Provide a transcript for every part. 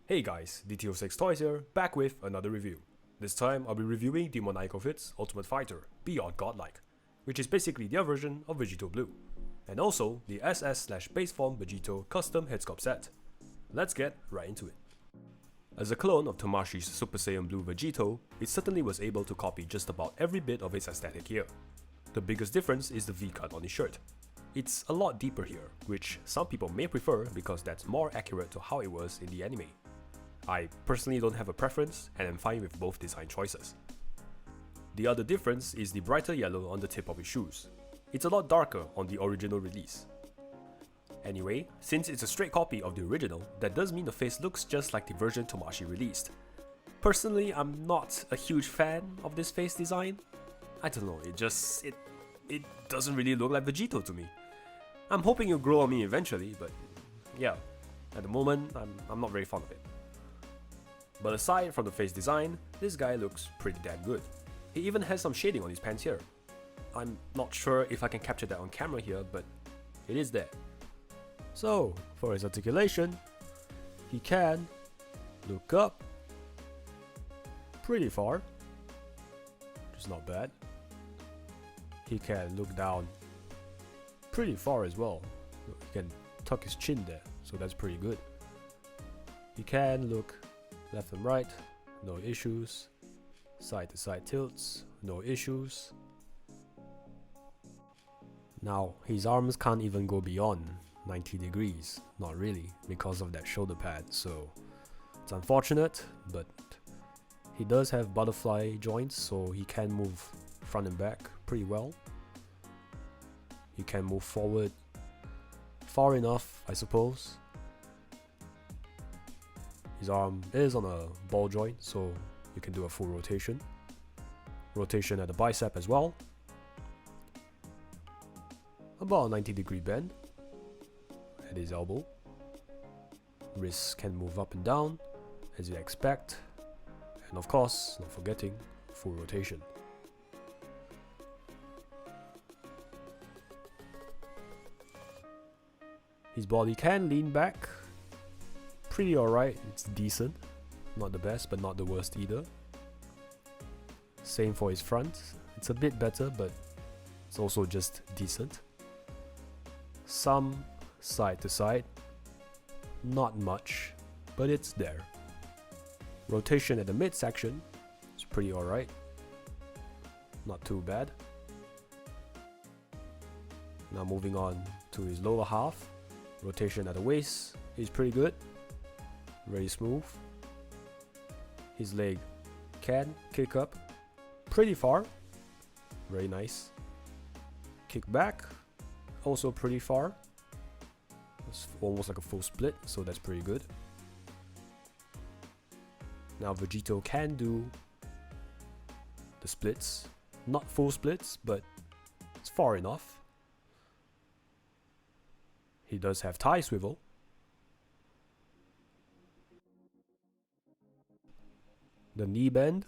Hey guys, DTO6 Toys here, back with another review. This time I'll be reviewing Demoniacal Fit Ultimate Fighter Beyond Godlike, which is basically their version of Vegito Blue, and also the SS/base form Begito custom Headsculpt Set. Let's get right into it. As a clone of Tamashi's Super Saiyan Blue Vegito, it certainly was able to copy just about every bit of its aesthetic here. The biggest difference is the V-cut on his shirt. It's a lot deeper here, which some people may prefer because that's more accurate to how it was in the anime. I personally don't have a preference and am fine with both design choices. The other difference is the brighter yellow on the tip of his shoes. It's a lot darker on the original release. Anyway, since it's a straight copy of the original, that does mean the face looks just like the version Tomashi released. Personally, I'm not a huge fan of this face design. I don't know, it doesn't really look like Vegito to me. I'm hoping it'll grow on me eventually, but yeah, at the moment, I'm not very fond of it. But aside from the face design, this guy looks pretty damn good. He even has some shading on his pants here. I'm not sure if I can capture that on camera here, but it is there. So, for his articulation, he can look up pretty far, which is not bad. He can look down pretty far as well. He can tuck his chin there, so that's pretty good. He can look left and right, no issues. Side to side tilts, no issues. Now, his arms can't even go beyond 90 degrees, not really, because of that shoulder pad, so it's unfortunate, but he does have butterfly joints, so he can move front and back pretty well. He can move forward far enough, I suppose. His arm is on a ball joint, so you can do a full rotation. Rotation at the bicep as well. About a 90-degree bend at his elbow. Wrists can move up and down, as you expect. And of course, not forgetting, full rotation. His body can lean back. Pretty alright, it's decent. Not the best, but not the worst either. Same for his front. It's a bit better, but it's also just decent. Some side to side. Not much, but it's there. Rotation at the midsection is pretty alright. Not too bad. Now moving on to his lower half. Rotation at the waist is pretty good. Very smooth. His leg can kick up pretty far. Very nice. Kick back, also pretty far. It's almost like a full split, so that's pretty good. Now Vegito can do the splits. Not full splits, but it's far enough. He does have thigh swivel. The knee bend,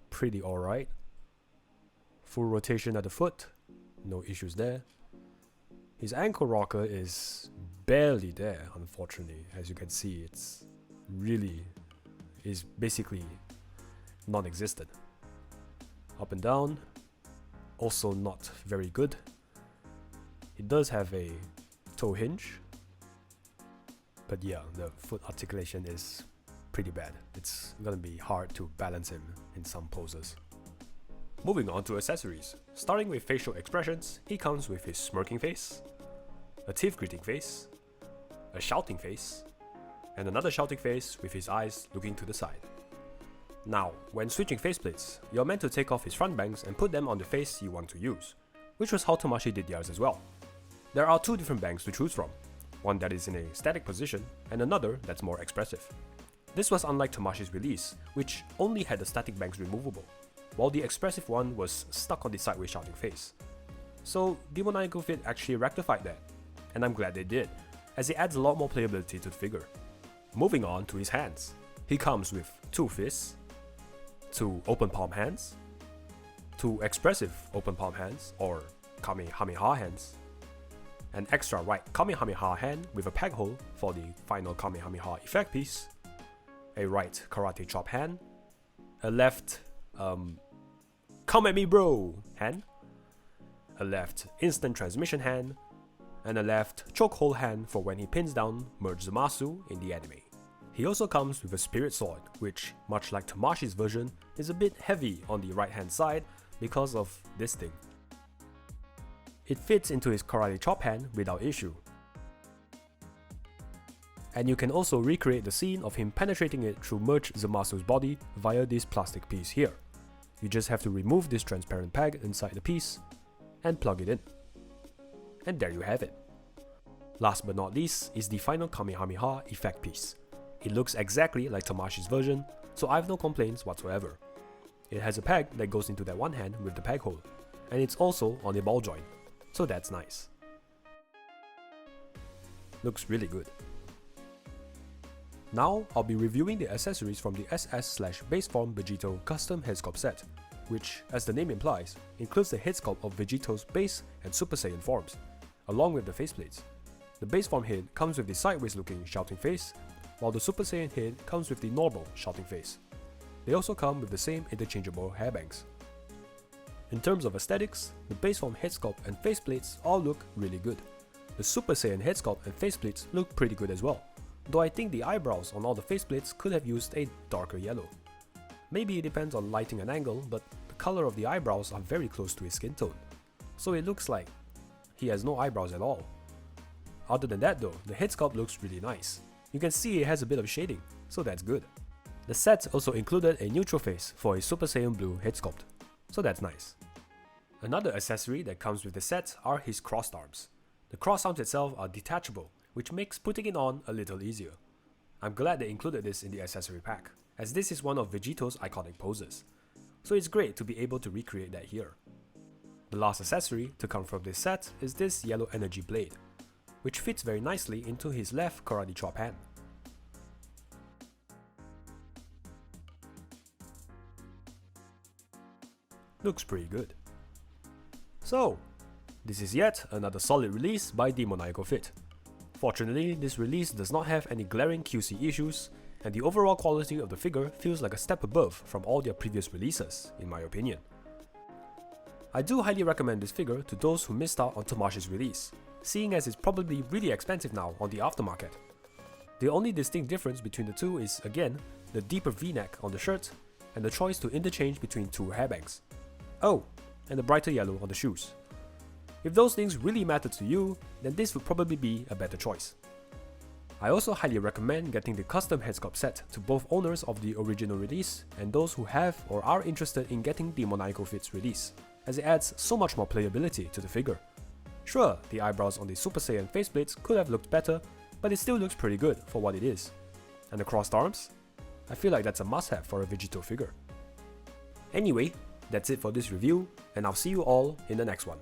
pretty alright. Full rotation at the foot, no issues there. His ankle rocker is barely there, unfortunately. As you can see, it's really is basically non-existent. Up and down, also not very good. It does have a toe hinge, but yeah, the foot articulation is pretty bad. It's gonna be hard to balance him in some poses. Moving on to accessories. Starting with facial expressions, he comes with his smirking face, a teeth gritting face, a shouting face, and another shouting face with his eyes looking to the side. Now, when switching faceplates, you're meant to take off his front bangs and put them on the face you want to use, which was how Tomashi did theirs as well. There are two different bangs to choose from, one that is in a static position and another that's more expressive. This was unlike Tomashi's release, which only had the static bangs removable, while the expressive one was stuck on the sideways shouting face. So Demoniacal Fit actually rectified that, and I'm glad they did, as it adds a lot more playability to the figure. Moving on to his hands. He comes with two fists, two open palm hands, two expressive open palm hands or Kamehameha hands, an extra right Kamehameha hand with a peg hole for the final Kamehameha effect piece, a right karate chop hand, a left come at me bro hand, a left instant transmission hand, and a left chokehold hand for when he pins down Merge Zamasu in the anime. He also comes with a spirit sword, which, much like Tamashi's version, is a bit heavy on the right hand side because of this thing. It fits into his karate chop hand without issue. And you can also recreate the scene of him penetrating it through Merge Zamasu's body via this plastic piece here. You just have to remove this transparent peg inside the piece and plug it in. And there you have it. Last but not least is the final Kamehameha effect piece. It looks exactly like Tamashi's version, so I have no complaints whatsoever. It has a peg that goes into that one hand with the peg hole, and it's also on a ball joint, so that's nice. Looks really good. Now I'll be reviewing the accessories from the SS/Baseform Begito Custom Headsculpt Set, which, as the name implies, includes the head sculpt of Vegito's base and Super Saiyan forms, along with the faceplates. The Baseform head comes with the sideways looking shouting face, while the Super Saiyan head comes with the normal shouting face. They also come with the same interchangeable hairbangs. In terms of aesthetics, the Baseform head sculpt and faceplates all look really good. The Super Saiyan head sculpt and faceplates look pretty good as well, though I think the eyebrows on all the faceplates could have used a darker yellow. Maybe it depends on lighting and angle, but the color of the eyebrows are very close to his skin tone, so it looks like he has no eyebrows at all. Other than that though, the head sculpt looks really nice. You can see it has a bit of shading, so that's good. The set also included a neutral face for his Super Saiyan Blue head sculpt, so that's nice. Another accessory that comes with the set are his crossed arms. The crossed arms itself are detachable, which makes putting it on a little easier. I'm glad they included this in the accessory pack, as this is one of Vegito's iconic poses, so it's great to be able to recreate that here. The last accessory to come from this set is this yellow energy blade, which fits very nicely into his left karate chop hand. Looks pretty good. So, this is yet another solid release by Demoniacal Fit. Fortunately, this release does not have any glaring QC issues, and the overall quality of the figure feels like a step above from all their previous releases, in my opinion. I do highly recommend this figure to those who missed out on Tamashi's release, seeing as it's probably really expensive now on the aftermarket. The only distinct difference between the two is, again, the deeper V-neck on the shirt and the choice to interchange between two hairbangs. Oh, and the brighter yellow on the shoes. If those things really matter to you, then this would probably be a better choice. I also highly recommend getting the custom Headsculpt set to both owners of the original release and those who have or are interested in getting Demoniacal Fit's release, as it adds so much more playability to the figure. Sure, the eyebrows on the Super Saiyan faceplates could have looked better, but it still looks pretty good for what it is. And the crossed arms? I feel like that's a must-have for a Vegito figure. Anyway, that's it for this review, and I'll see you all in the next one.